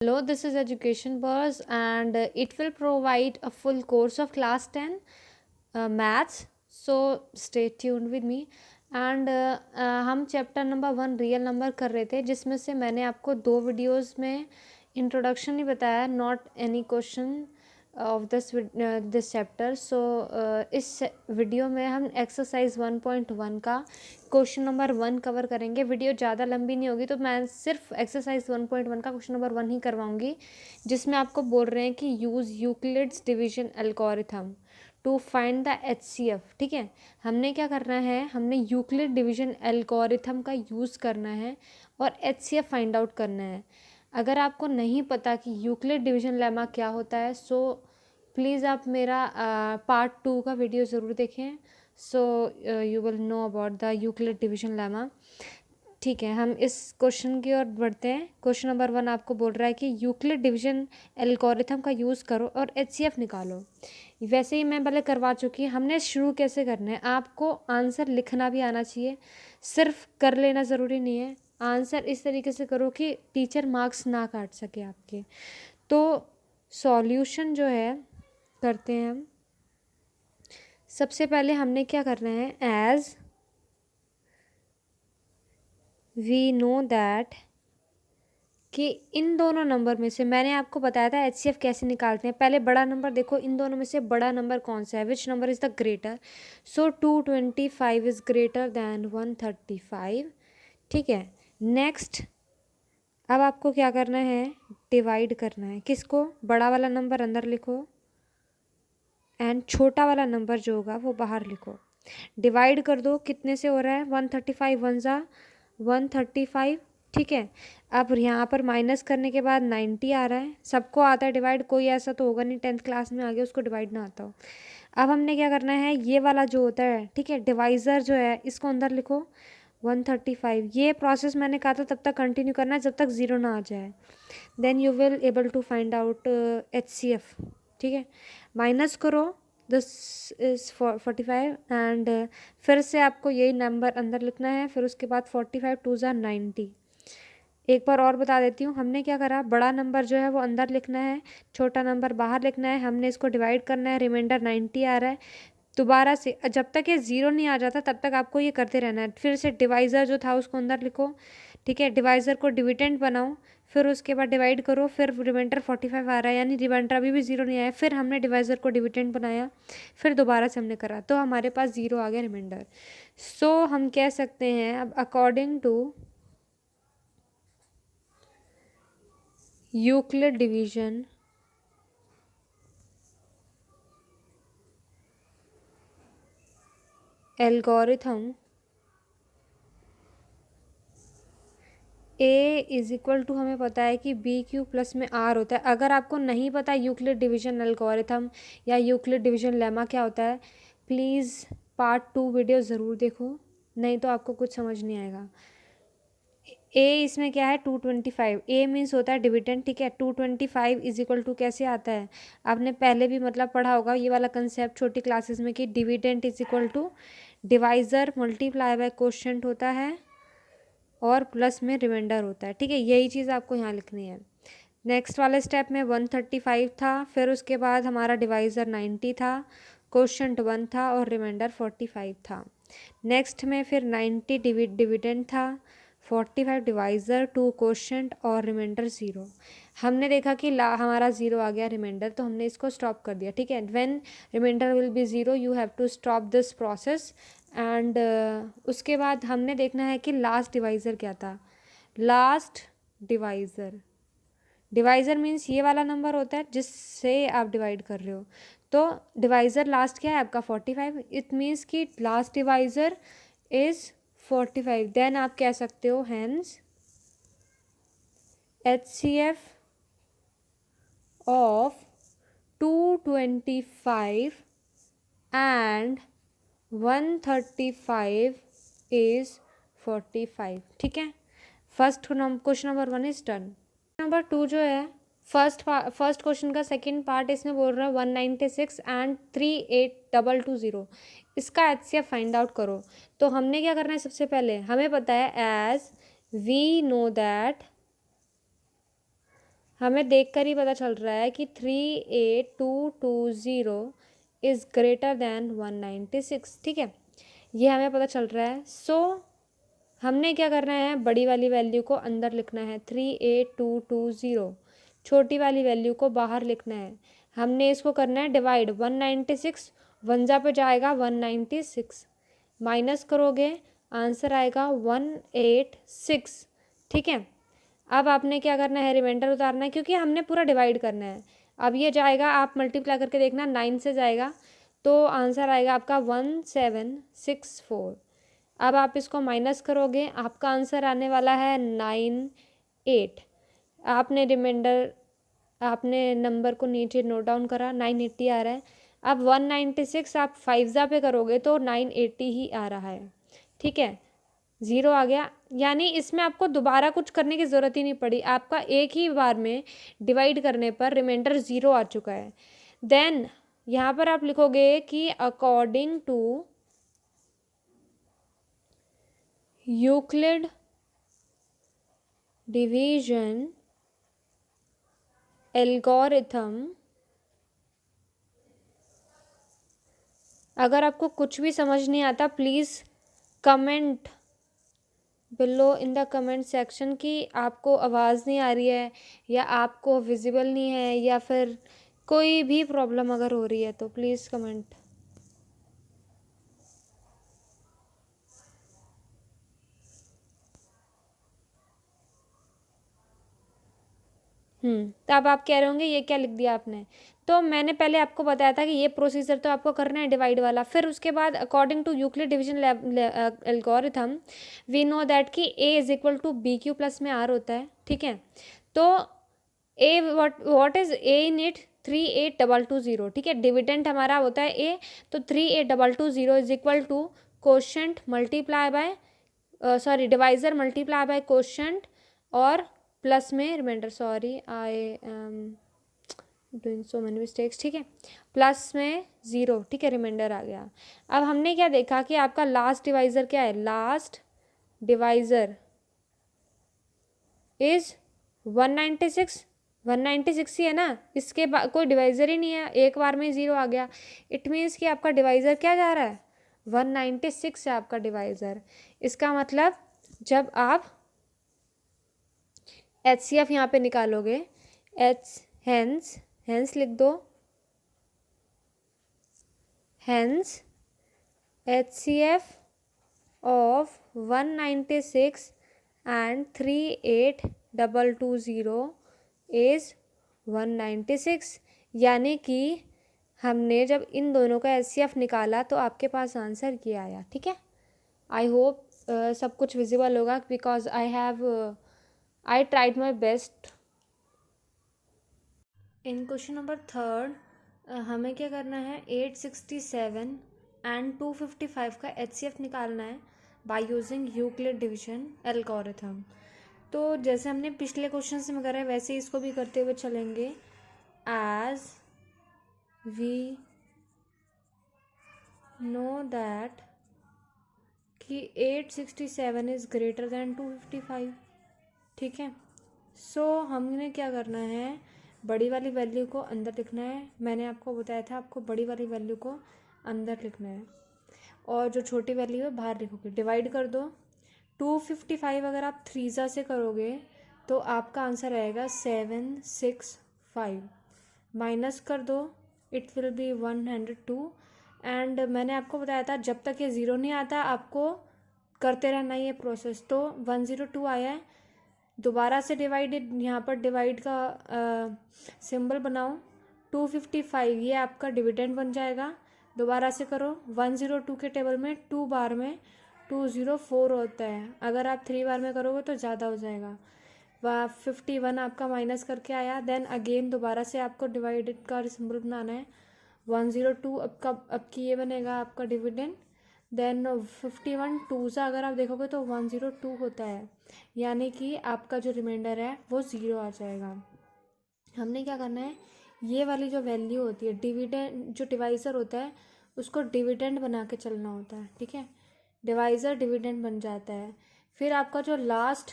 Hello, this is Education Buzz and it will provide a full course of class 10 maths. So stay tuned with me and हम chapter number 1 real number कर रहे थे, जिसमें से मैंने आपको 2 videos में इंट्रोडक्शन ही बताया, not any question of this chapter. So इस वीडियो में हम एक्सरसाइज 1.1 का क्वेश्चन नंबर 1 कवर करेंगे. वीडियो ज़्यादा लंबी नहीं होगी, तो मैं सिर्फ एक्सरसाइज 1.1 का क्वेश्चन नंबर 1 ही करवाऊंगी, जिसमें आपको बोल रहे हैं कि use Euclid's division algorithm to find the HCF. ठीक है, हमने क्या करना है, हमने यूक्लिड डिवीजन एल्गोरिथम का यूज़ करना है और HCF फाइंड आउट करना है. अगर आपको नहीं पता कि यूक्लिड डिवीजन लेमा क्या होता है, सो प्लीज़ आप मेरा पार्ट 2 का वीडियो ज़रूर देखें. So you will know about the Euclid division lemma. ठीक है, हम इस क्वेश्चन की ओर बढ़ते हैं. क्वेश्चन नंबर 1 आपको बोल रहा है कि यूक्लिड डिवीजन एल्गोरिथम का यूज़ करो और HCF निकालो. वैसे ही मैं पहले करवा चुकी. हमने शुरू कैसे करना है, आपको आंसर लिखना भी आना चाहिए, सिर्फ कर लेना ज़रूरी नहीं है. आंसर इस तरीके से करो कि टीचर मार्क्स ना काट सके आपके. तो सॉल्यूशन जो है करते हैं हम. सबसे पहले हमने क्या करना है, एज वी नो दैट कि इन दोनों नंबर में से मैंने आपको बताया था HCF कैसे निकालते हैं. पहले बड़ा नंबर देखो, इन दोनों में से बड़ा नंबर कौन सा है, which number is the greater. So 225 is greater than 135. ठीक है, नेक्स्ट अब आपको क्या करना है, डिवाइड करना है. किसको, बड़ा वाला नंबर अंदर लिखो एंड छोटा वाला नंबर जो होगा वो बाहर लिखो. डिवाइड कर दो, कितने से हो रहा है, 135 वन ज़ा 135. ठीक है, अब यहाँ पर माइनस करने के बाद 90 आ रहा है. सबको आता है डिवाइड, कोई ऐसा तो होगा नहीं 10th क्लास में आ गया उसको डिवाइड ना आता हो. अब हमने क्या करना है, ये वाला जो होता है, ठीक है, डिवाइज़र जो है इसको अंदर लिखो 135. ये प्रोसेस मैंने कहा था तब तक कंटिन्यू करना है जब तक ज़ीरो ना आ जाए. Then you will able to find out HCF. ठीक है, माइनस करो, दिस इज़ 45 एंड फिर से आपको यही नंबर अंदर लिखना है. फिर उसके बाद 45 2 ज़ा 90. एक बार और बता देती हूँ, हमने क्या करा, बड़ा नंबर जो है वो अंदर लिखना है, छोटा नंबर बाहर लिखना है. हमने इसको डिवाइड करना है, रिमाइंडर 90 आ रहा है. दोबारा से जब तक ये ज़ीरो नहीं आ जाता तब तक आपको ये करते रहना है. फिर से डिवाइज़र जो था उसको अंदर लिखो. ठीक है, डिवाइज़र को डिविडेंड बनाओ, फिर उसके बाद डिवाइड करो, फिर रिमाइंडर 45 आ रहा है, यानी रिमाइंडर अभी भी ज़ीरो नहीं आया. फिर हमने डिवाइज़र को डिविडेंड बनाया, फिर दोबारा से हमने करा, तो हमारे पास ज़ीरो आ गया रिमाइंडर. सो हम कह सकते हैं अब according to Euclid division algorithm A is equal to, हमें पता है कि BQ प्लस में R होता है. अगर आपको नहीं पता यूक्लिड डिवीजन एल्गोरिथम या यूक्लिड डिवीजन लेमा क्या होता है, प्लीज़ पार्ट 2 वीडियो ज़रूर देखो, नहीं तो आपको कुछ समझ नहीं आएगा. A इसमें क्या है, 225. A मीन्स होता है डिविडेंड. ठीक है, 225 इज इक्वल टू कैसे आता है, आपने पहले भी मतलब पढ़ा होगा ये वाला कंसेप्ट छोटी क्लासेस में कि dividend is equal to divisor multiply by quotient होता है और प्लस में रिमाइंडर होता है. ठीक है, यही चीज़ आपको यहाँ लिखनी है. नेक्स्ट वाले स्टेप में 135 था, फिर उसके बाद हमारा डिवाइज़र 90 था, कोशेंट 1 था और रिमाइंडर 45 था. नेक्स्ट में फिर 90 डिविडेंड था, 45 डिवाइज़र, 2 कोशेंट और रिमाइंडर 0. हमने देखा कि हमारा 0 आ गया रिमाइंडर, तो हमने इसको स्टॉप कर दिया. ठीक है, when remainder will be 0 you have to stop this process. And उसके बाद हमने देखना है कि लास्ट डिवाइज़र क्या था. लास्ट डिवाइज़र, डिवाइज़र मीन्स ये वाला नंबर होता है जिससे आप डिवाइड कर रहे हो. तो डिवाइज़र लास्ट क्या है आपका 45. इट मीन्स कि लास्ट डिवाइज़र इज़ 45. देन आप कह सकते हो hence HCF of 225 and 135 is 45. ठीक है, first question number 1 is done. Number 2 जो है, फर्स्ट क्वेश्चन का सेकंड पार्ट इसमें बोल रहा है 196 एंड 38220, इसका HCF फाइंड आउट करो. तो हमने क्या करना है, सबसे पहले हमें पता है एज वी नो दैट हमें देखकर ही पता चल रहा है कि 38220 इज़ ग्रेटर दैन 196, ठीक है, ये हमें पता चल रहा है। सो हमने क्या करना है, बड़ी वाली वैल्यू को अंदर लिखना है, 38220, छोटी वाली वैल्यू को बाहर लिखना है। हमने इसको करना है डिवाइड, 196 वंजा पे जाएगा 196, माइनस करोगे आंसर आएगा 186, ठीक है। अब आपने क्या करना है, रिमाइंडर उतारना है, क्योंकि हमने पूरा डिवाइड करना है। अब ये जाएगा, आप मल्टीप्लाई करके देखना, 9 से जाएगा तो आंसर आएगा आपका 1764। अब आप इसको माइनस करोगे, आपका आंसर आने वाला है 98। आपने रिमाइंडर, आपने नंबर को नीचे नोट डाउन करा, 980 आ रहा है। अब 196 आप 5 पे करोगे तो 980 ही आ रहा है, ठीक है, 0 आ गया। यानी इसमें आपको दोबारा कुछ करने की ज़रूरत ही नहीं पड़ी, आपका एक ही बार में डिवाइड करने पर रिमाइंडर 0 आ चुका है। देन यहाँ पर आप लिखोगे कि according to Euclid division algorithm. अगर आपको कुछ भी समझ नहीं आता please comment below in the comment section कि आपको आवाज़ नहीं आ रही है या आपको विजिबल नहीं है या फिर कोई भी प्रॉब्लम अगर हो रही है तो प्लीज़ कमेंट। तो अब आप कह रहे होंगे ये क्या लिख दिया आपने, तो मैंने पहले आपको बताया था कि ये प्रोसीजर तो आपको करना है डिवाइड वाला, फिर उसके बाद according to Euclid division algorithm we know that कि a is equal to b q plus में r होता है, ठीक है। तो a what is a in it, 38220, ठीक है, डिविडेंड हमारा होता है a, तो 38220 is equal to quotient multiply by sorry divisor multiply by quotient और प्लस में remainder, sorry I am doing so many mistakes, ठीक है, प्लस में 0, ठीक है, रिमाइंडर आ गया। अब हमने क्या देखा कि आपका लास्ट डिवाइज़र क्या है, लास्ट डिवाइज़र इज़ 196, 196 ही है ना, इसके बाद कोई डिवाइज़र ही नहीं है, एक बार में 0 आ गया। इट मीन्स कि आपका डिवाइज़र क्या जा रहा है, 196 है आपका डिवाइज़र। इसका मतलब जब आप HCF यहाँ पे निकालोगे, हेंस लिख दो, hence HCF of 196 and 38220 is 196। यानी कि हमने जब इन दोनों का HCF निकाला तो आपके पास आंसर ये आया, ठीक है। आई होप सब कुछ विजिबल होगा because I tried my best. In question number 3 हमें क्या करना है, 867 एंड 255 का HCF निकालना है by using Euclid division algorithm. तो जैसे हमने पिछले क्वेश्चन में करा है वैसे ही इसको भी करते हुए चलेंगे। एज वी नो दैट कि 867 इज़ ग्रेटर दैन 255, ठीक है। सो हमने क्या करना है, बड़ी वाली वैल्यू को अंदर लिखना है, मैंने आपको बताया था आपको बड़ी वाली वैल्यू को अंदर लिखना है और जो छोटी वैल्यू है बाहर लिखोगे, डिवाइड कर दो। 255 अगर आप 3 से करोगे तो आपका आंसर आएगा 765, माइनस कर दो, इट विल बी 102। एंड मैंने आपको बताया था जब तक ये 0 नहीं आता आपको करते रहना ये प्रोसेस। तो 102 आया है, दोबारा से डिवाइडेड, यहाँ पर डिवाइड का सिंबल बनाओ, 255 ये आपका डिविडेंड बन जाएगा। दोबारा से करो, 102 के टेबल में 2 बार में 204 होता है, अगर आप 3 बार में करोगे तो ज़्यादा हो जाएगा। 51 आपका माइनस करके आया। देन अगेन दोबारा से आपको डिवाइडेड का सिंबल बनाना है, 102 अब की ये बनेगा आपका डिविडेंड। देन 51 2 से अगर आप देखोगे तो 102 होता है, यानी कि आपका जो रिमाइंडर है वो 0 आ जाएगा। हमने क्या करना है, ये वाली जो वैल्यू होती है डिविडेंड, जो डिवाइज़र होता है उसको डिविडेंड बना के चलना होता है, ठीक है, डिवाइज़र डिविडेंड बन जाता है। फिर आपका जो लास्ट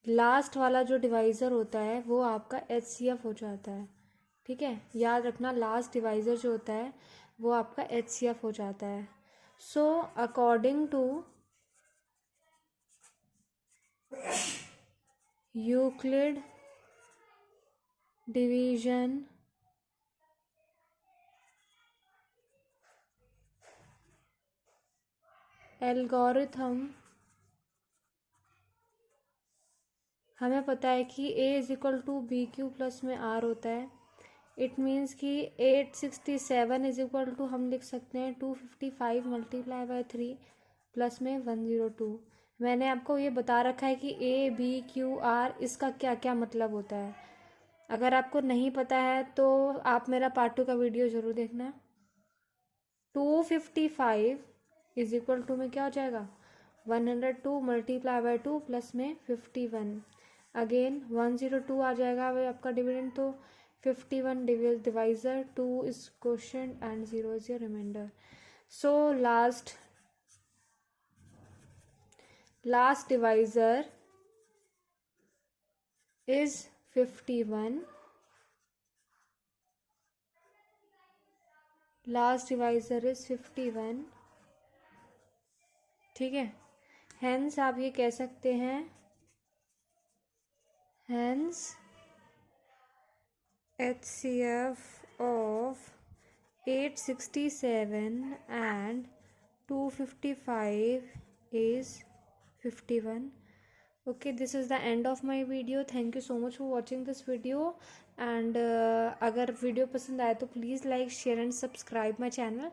लास्ट वाला जो डिवाइज़र होता है वो आपका HCF हो जाता है। ठीक है, याद रखना, लास्ट डिवाइज़र जो होता है वो आपका HCF हो जाता है। So according to Euclid division algorithm, हमें पता है कि A is equal to b q plus में R होता है। इट मीन्स कि 867 इज इक्वल टू हम लिख सकते हैं 255 मल्टीप्लाई बाय 3 प्लस में 102। मैंने आपको ये बता रखा है कि ABQR इसका क्या क्या मतलब होता है। अगर आपको नहीं पता है तो आप मेरा पार्ट 2 का वीडियो ज़रूर देखना। 255 इज इक्वल टू में क्या हो जाएगा, 102 मल्टीप्लाई बाय 2 प्लस में 51। अगेन 102 आ जाएगा वही आपका डिविडेंड, तो 51 divisor 2 is question and 0 is your remainder. So last divisor is 51। Last divisor is 51। ठीक है, हेंस आप ये कह सकते हैं, hence HCF of 867 and 255 is 51. Okay, this is the end of my video. Thank you so much for watching this video. And अगर video पसंद आए तो please like share and subscribe my channel.